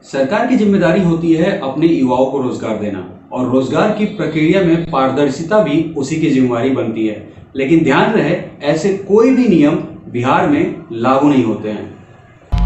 सरकार की जिम्मेदारी होती है अपने युवाओं को रोजगार देना और रोजगार की प्रक्रिया में पारदर्शिता भी उसी की जिम्मेदारी बनती है। लेकिन ध्यान रहे, ऐसे कोई भी नियम बिहार में लागू नहीं होते हैं।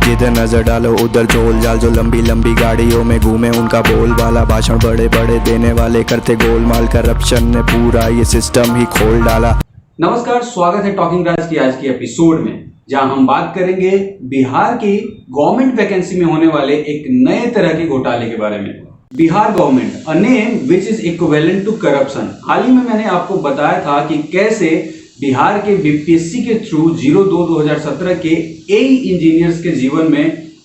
जिधर नजर डालो उधर झोल जाल, जो लंबी लंबी गाड़ियों में घूमे उनका बोल वाला भाषण बड़े बड़े देने वाले करते गोलमाल, करप्शन ने पूरा ये सिस्टम ही खोल डाला। नमस्कार, स्वागत है टॉकिंग राज की आज की एपिसोड में, जहां हम बात करेंगे बिहार की गवर्नमेंट वैकेंसी में होने वाले एक नए तरह के घोटाले के बारे में। Bihar government, a name which is equivalent to corruption. हाल ही में मैंने आपको बताया था कि कैसे बिहार के बीपीएससी के थ्रू 02/2017 के एई इंजीनियर्स के जीवन में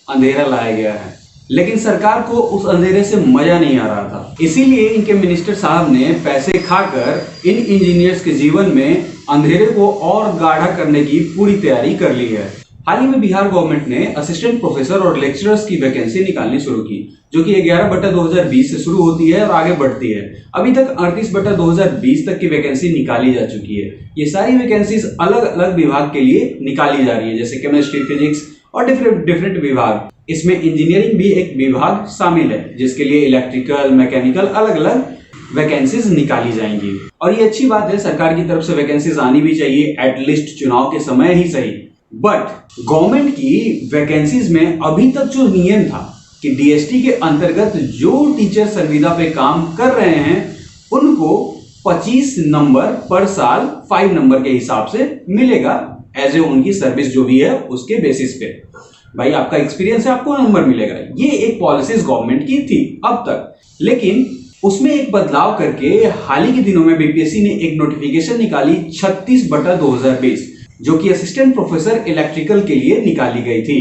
अंधेरा लाया गया है, लेकिन सरकार को उस अंधेरे से मजा नहीं आ रहा था। इसीलिए इनके मिनिस्टर साहब ने पैसे खाकर इन इंजीनियर्स के जीवन में अंधेरे को और गाढ़ा करने की पूरी तैयारी कर ली है। हाल ही में बिहार गवर्नमेंट ने असिस्टेंट प्रोफेसर और लेक्चरर्स की वैकेंसी निकालनी शुरू की, जो कि 11/2020 से शुरू होती है और आगे बढ़ती है। अभी तक 38/2020 तक की वैकेंसी निकाली जा चुकी है। ये सारी वैकेंसीज अलग अलग विभाग के लिए निकाली जा रही है, जैसे केमिस्ट्री, फिजिक्स और डिफरेंट विभाग। इसमें इंजीनियरिंग भी एक विभाग शामिल है, जिसके लिए इलेक्ट्रिकल, मैकेनिकल अलग अलग वैकेंसीज निकाली जाएंगी। और ये अच्छी बात है, सरकार की तरफ से वैकेंसीज आनी भी चाहिए, एटलीस्ट चुनाव के समय ही सही। बट गवर्नमेंट की वैकेंसीज में अभी तक जो नियम था कि डीएसटी के अंतर्गत जो टीचर संविदा पे काम कर रहे हैं उनको 25 नंबर पर साल 5 नंबर के हिसाब से मिलेगा, एज ए उनकी सर्विस जो भी है उसके बेसिस पे। भाई, आपका एक्सपीरियंस है, आपको नंबर मिलेगा। ये एक पॉलिसीज गवर्नमेंट की थी अब तक, लेकिन उसमें एक बदलाव करके हाल ही के दिनों में बीपीएससी ने एक नोटिफिकेशन निकाली 36/2020, जो कि असिस्टेंट प्रोफेसर इलेक्ट्रिकल के लिए निकाली गई थी।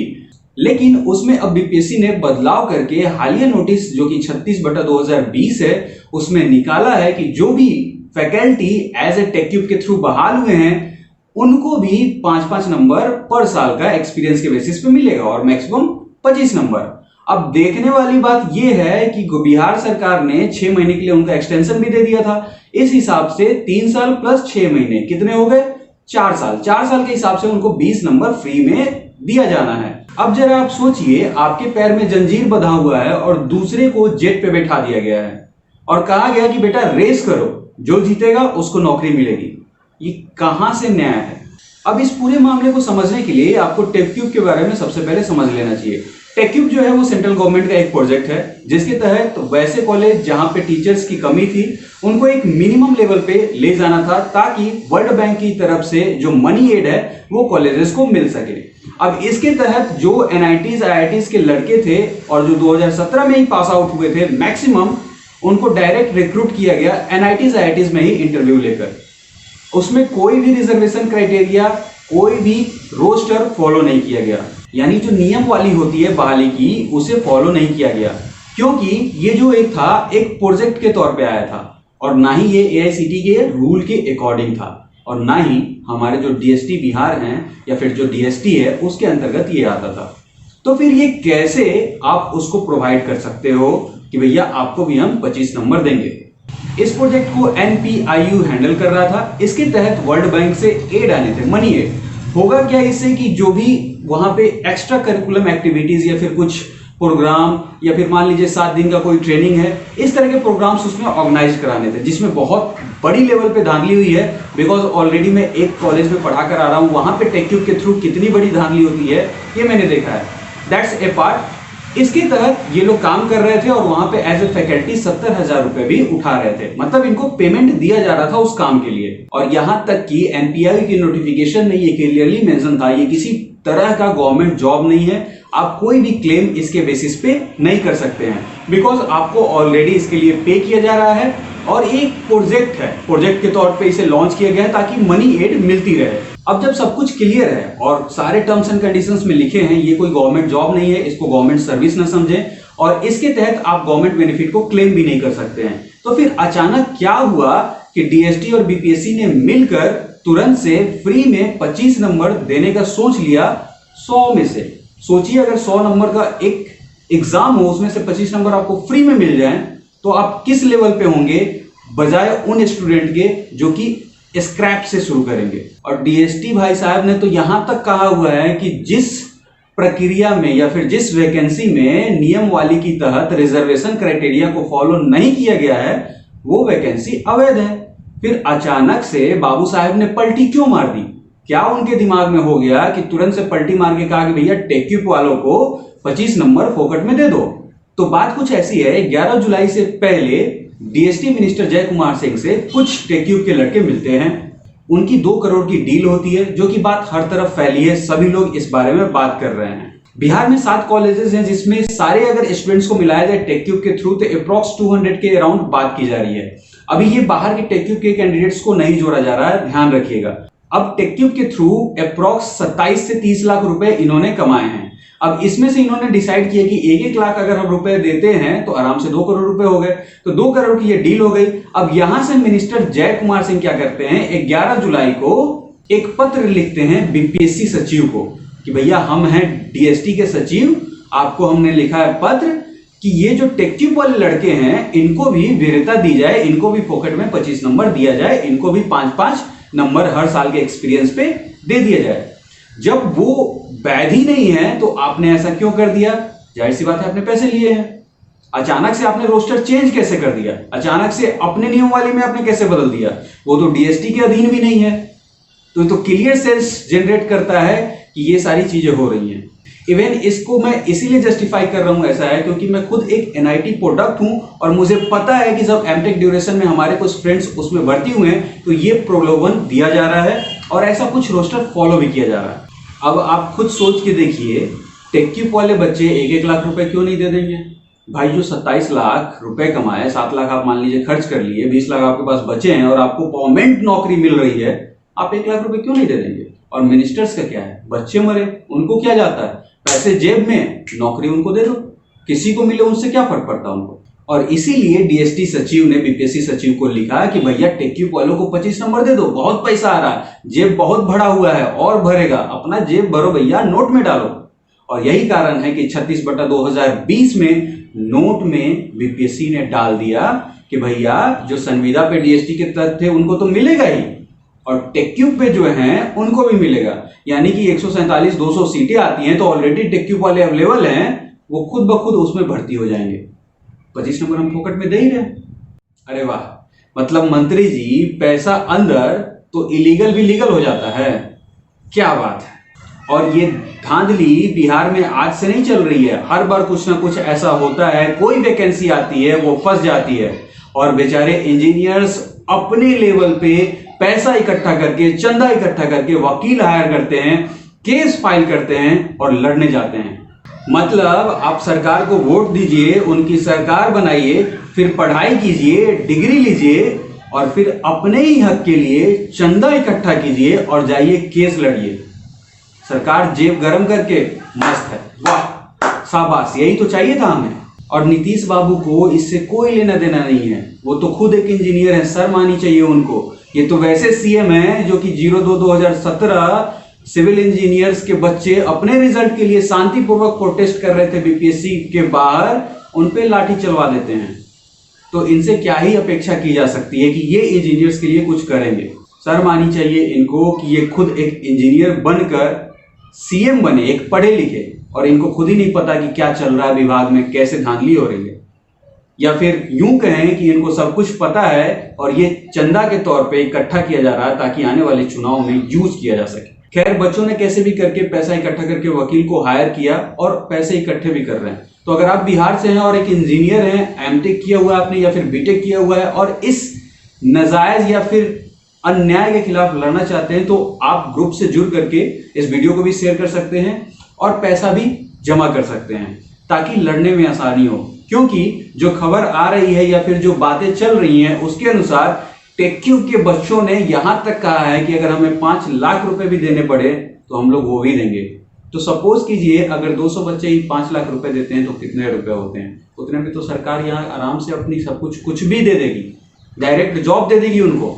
लेकिन उसमें अब बीपीएससी ने बदलाव करके हालिया नोटिस जो कि 36/2020 है, उसमें निकाला है कि जो भी फैकल्टी एज ए टेक्यूब के थ्रू बहाल हुए हैं उनको भी 5-5 नंबर पर साल का एक्सपीरियंस के बेसिस पे मिलेगा और मैक्सिमम 25 नंबर। अब देखने वाली बात यह है कि बिहार सरकार ने 6 महीने के लिए उनका एक्सटेंशन भी दे दिया था। इस हिसाब से 3 साल प्लस 6 महीने कितने हो गए? 4 साल। 4 साल के हिसाब से उनको 20 नंबर फ्री में दिया जाना है। अब जरा आप सोचिए, आपके पैर में जंजीर बंधा हुआ है और दूसरे को जेट पे बैठा दिया गया है और कहा गया कि बेटा रेस करो, जो जीतेगा उसको नौकरी मिलेगी। ये कहां से न्याय है? अब इस पूरे मामले को समझने के लिए आपको टेक्यूब के बारे में सबसे पहले समझ लेना चाहिए। टेक्यूब जो है वो सेंट्रल गवर्नमेंट का एक प्रोजेक्ट है, जिसके तहत वैसे कॉलेज जहां पे टीचर्स की कमी थी उनको एक मिनिमम लेवल पे ले जाना था, ताकि वर्ल्ड बैंक की तरफ से जो मनी एड है वो कॉलेजेस को मिल सके। अब इसके तहत जो एनआईटीज आईआईटीज के लड़के थे और जो 2017 में ही पास आउट हुए थे, मैक्सिमम उनको डायरेक्ट रिक्रूट किया गया एनआईटीज आईआईटीज में ही इंटरव्यू लेकर। उसमें कोई भी रिजर्वेशन क्राइटेरिया, कोई भी रोस्टर फॉलो नहीं किया गया, यानी जो नियम वाली होती है बहाली की, उसे फॉलो नहीं किया गया, क्योंकि ये जो एक था एक प्रोजेक्ट के तौर पे आया था और ना ही ये एआईसीटी के रूल के अकॉर्डिंग था और ना ही हमारे जो डीएसटी बिहार हैं या फिर जो डीएसटी है उसके अंतर्गत ये आता था। तो फिर ये कैसे आप उसको प्रोवाइड कर सकते हो कि भैया आपको भी हम 25 नंबर देंगे? इस प्रोजेक्ट को एनपीआईयू हैंडल कर रहा था। इसके तहत वर्ल्ड बैंक से एड आने थे, मनी एड। होगा क्या इससे कि जो भी वहां पे एक्स्ट्रा करिकुलम एक्टिविटीज या फिर कुछ प्रोग्राम या फिर मान लीजिए 7 दिन का कोई ट्रेनिंग है, इस तरह के प्रोग्राम्स उसमें ऑर्गेनाइज कराने थे, जिसमें बहुत बड़ी लेवल पे धांधली हुई है। बिकॉज ऑलरेडी मैं एक कॉलेज में पढ़ा कर आ रहा हूं, वहां पे टेक्यूब के थ्रू कितनी बड़ी धांधली होती है ये मैंने देखा है। That's a part. इसके तहत ये लोग काम कर रहे थे और वहां पे एज ए फैकल्टी 70,000 रुपए भी उठा रहे थे, मतलब इनको पेमेंट दिया जा रहा था उस काम के लिए। और यहां तक कि एनपीआई की नोटिफिकेशन में ये क्लियरली मेंशन था, ये किसी तरह का गवर्नमेंट जॉब नहीं है, आप कोई भी क्लेम इसके बेसिस पे नहीं कर सकते हैं, बिकॉज आपको ऑलरेडी इसके लिए पे किया जा रहा है और एक प्रोजेक्ट है, प्रोजेक्ट के तौर पे इसे लॉन्च किया गया है ताकि मनी एड मिलती रहे। अब जब सब कुछ क्लियर है और सारे टर्म्स एंड कंडीशंस में लिखे हैं, ये कोई गवर्नमेंट जॉब नहीं है, इसको गवर्नमेंट सर्विस ना समझें और इसके तहत आप गवर्नमेंट बेनिफिट को क्लेम भी नहीं कर सकते हैं, तो फिर अचानक क्या हुआ कि डीएसटी और बीपीएससी ने मिलकर तुरंत से फ्री में 25 नंबर देने का सोच लिया 100 में से। सोचिए, अगर 100 नंबर का एक एग्जाम हो, उसमें से 25 नंबर आपको फ्री में मिल जाए, तो आप किस लेवल पे होंगे बजाय उन स्टूडेंट के जो कि स्क्रैप से शुरू करेंगे। और डीएसटी भाई साहब ने तो यहां तक कहा हुआ है कि जिस प्रक्रिया में या फिर जिस वैकेंसी में नियमावली की तहत रिजर्वेशन क्राइटेरिया को फॉलो नहीं किया गया है वो वैकेंसी अवैध है। फिर अचानक से बाबू साहब ने पलटी क्यों मार दी? क्या उनके दिमाग में हो गया कि तुरंत से पलटी मार के कहा कि भैया टेक्यूब वालों को 25 नंबर फोकट में दे दो? तो बात कुछ ऐसी है, 11 जुलाई से पहले डीएसटी मिनिस्टर जय कुमार सिंह से कुछ टेक्यूब के लड़के मिलते हैं, उनकी 2 करोड़ की डील होती है, जो कि बात हर तरफ फैली है, सभी लोग इस बारे में बात कर रहे हैं। बिहार में 7 कॉलेजेस हैं जिसमें सारे अगर स्टूडेंट्स को मिलाया जाए टेक्यूब के थ्रू तो अप्रॉक्स 200 के अराउंड बात की जा रही है। अभी ये बाहर के टेक्यूब के कैंडिडेट्स को नहीं जोड़ा जा रहा है, ध्यान रखिएगा। अब टेक्यूब के थ्रू अप्रॉक्स 27 से 30 लाख रुपए इन्होंने कमाए हैं। अब इसमें से इन्होंने डिसाइड किया कि 1-1 लाख अगर हम रुपए देते हैं तो आराम से 2 करोड़ रुपए हो गए, तो 2 करोड़ की ये डील हो गई। अब यहां से मिनिस्टर जय कुमार सिंह क्या करते हैं, 11 जुलाई को एक पत्र लिखते हैं बीपीएससी सचिव को कि भैया हम हैं डीएसटी के सचिव, आपको हमने लिखा है पत्र कि ये जो टेक्यूब वाले लड़के हैं इनको भी वीरता दी जाए, इनको भी पॉकेट में 25 नंबर दिया जाए, इनको भी 5-5 नंबर हर साल के एक्सपीरियंस पे दे दिया जाए। जब वो वैध ही नहीं है तो आपने ऐसा क्यों कर दिया? जाहिर सी बात है, आपने पैसे लिए हैं। अचानक से आपने रोस्टर चेंज कैसे कर दिया? अचानक से अपने नियम वाली में आपने कैसे बदल दिया? वो तो डीएसटी के अधीन भी नहीं है। तो क्लियर सेंस जनरेट करता है कि ये सारी चीजें हो रही हैं। इवन इसको मैं इसीलिए जस्टिफाई कर रहा हूं, ऐसा है क्योंकि मैं खुद एक एनआईटी प्रोडक्ट हूं और मुझे पता है कि जब एमटेक ड्यूरेशन में हमारे कुछ फ्रेंड्स उसमें भर्ती हुए हैं तो ये प्रलोभन दिया जा रहा है और ऐसा कुछ रोस्टर फॉलो भी किया जा रहा है। अब आप खुद सोच के देखिए, टेक्यूब वाले बच्चे 1-1 लाख रुपए क्यों नहीं दे देंगे? भाई जो 27 लाख रुपए कमाए, 7 लाख आप मान लीजिए खर्च कर लिए, 20 लाख आपके पास बचे हैं और आपको परमानेंट नौकरी मिल रही है, आप 1 लाख रुपए क्यों नहीं दे देंगे? और मिनिस्टर्स का क्या है, बच्चे मरे उनको क्या जाता है, पैसे जेब में, नौकरी उनको दे दो, किसी को मिले उनसे क्या फर्क पड़ता उनको। और इसीलिए डीएसटी सचिव ने बीपीएससी सचिव को लिखा कि भैया टेक्यूब वालों को 25 नंबर दे दो, बहुत पैसा आ रहा है, जेब बहुत भरा हुआ है और भरेगा, अपना जेब भरो भैया, नोट में डालो। और यही कारण है कि 36/2020 में नोट में बीपीएससी ने डाल दिया कि भैया जो संविदा पे डीएसटी के तहत थे उनको तो मिलेगा ही और टेक्यूब पे जो हैं उनको भी मिलेगा। यानी कि 147-200 सीटें आती हैं तो ऑलरेडी टेक्यूब वाले अवेलेबल हैं, वो खुद ब खुद उसमें भर्ती हो जाएंगे। 25 नंबर हम फोकट में दे ही रहे। अरे वाह, मतलब मंत्री जी पैसा अंदर तो इलीगल भी लीगल हो जाता है, क्या बात है। और ये धांधली बिहार में आज से नहीं चल रही है, हर बार कुछ ना कुछ ऐसा होता है, कोई वैकेंसी आती है वो फंस जाती है और बेचारे इंजीनियर्स अपने लेवल पे पैसा इकट्ठा करके, चंदा इकट्ठा करके वकील हायर करते हैं, केस फाइल करते हैं और लड़ने जाते हैं। मतलब आप सरकार को वोट दीजिए, उनकी सरकार बनाइए, फिर पढ़ाई कीजिए, डिग्री लीजिए और फिर अपने ही हक के लिए चंदा इकट्ठा कीजिए और जाइए केस लड़िए। सरकार जेब गरम करके मस्त है, वाह शाबाश, यही तो चाहिए था हमें। और नीतीश बाबू को इससे कोई लेना देना नहीं है, वो तो खुद एक इंजीनियर है, शर्म आनी चाहिए उनको। ये तो वैसे सीएम है जो कि 02/2017 सिविल इंजीनियर्स के बच्चे अपने रिजल्ट के लिए शांतिपूर्वक प्रोटेस्ट कर रहे थे बीपीएससी के बाहर, उन पे लाठी चलवा देते हैं। तो इनसे क्या ही अपेक्षा की जा सकती है कि ये इंजीनियर्स के लिए कुछ करेंगे। शर्म आनी चाहिए इनको कि ये खुद एक इंजीनियर बनकर सीएम बने, एक पढ़े लिखे, और इनको खुद ही नहीं पता कि क्या चल रहा है विभाग में, कैसे धांधली हो रही है। या फिर यूं कहें कि इनको सब कुछ पता है और ये चंदा के तौर पे इकट्ठा किया जा रहा है ताकि आने वाले चुनाव में यूज किया जा सके। खैर, बच्चों ने कैसे भी करके पैसा इकट्ठा करके वकील को हायर किया और पैसे इकट्ठे भी कर रहे हैं। तो अगर आप बिहार से हैं और एक इंजीनियर हैं, एमटेक किया हुआ है आपने या फिर बीटेक किया हुआ है और इस नाजायज या फिर अन्याय के खिलाफ लड़ना चाहते हैं, तो आप ग्रुप से जुड़ करके इस वीडियो को भी शेयर कर सकते हैं और पैसा भी जमा कर सकते हैं ताकि लड़ने में आसानी हो। क्योंकि जो खबर आ रही है या फिर जो बातें चल रही हैं उसके अनुसार टेक्यूब के बच्चों ने यहां तक कहा है कि अगर हमें 5 लाख रुपए भी देने पड़े तो हम लोग वो भी देंगे। तो सपोज कीजिए अगर 200 बच्चे ही 5 लाख रुपए देते हैं तो कितने रुपए होते हैं? उतने में तो सरकार यहाँ आराम से अपनी सब कुछ भी दे देगी, डायरेक्ट जॉब दे देगी उनको।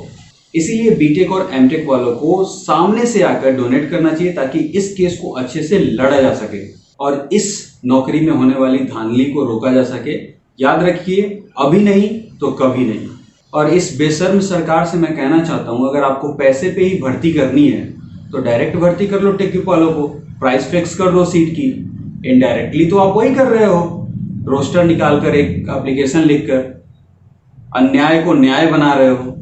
इसीलिए बीटेक और एमटेक वालों को सामने से आकर डोनेट करना चाहिए ताकि इस केस को अच्छे से लड़ा जा सके और इस नौकरी में होने वाली धांधली को रोका जा सके। याद रखिए, अभी नहीं तो कभी नहीं। और इस बेशर्म सरकार से मैं कहना चाहता हूं, अगर आपको पैसे पे ही भर्ती करनी है तो डायरेक्ट भर्ती कर लो टेक्यूब वालों को, प्राइस फिक्स कर दो सीट की। इनडायरेक्टली तो आप वही कर रहे हो, रोस्टर निकाल कर एक एप्लीकेशन लिखकर अन्याय को न्याय बना रहे हो,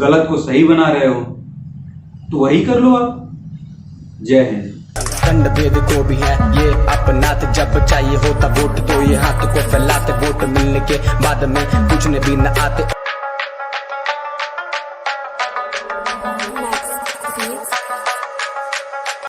गलत को सही बना रहे हो, तो वही कर लो आप। जय हिंद। खंड भेद तो भी है ये अपनाते, जब चाहिए होता वोट तो ये हाथ को फैलाते, वोट मिलने के बाद में पूछने भी न आते।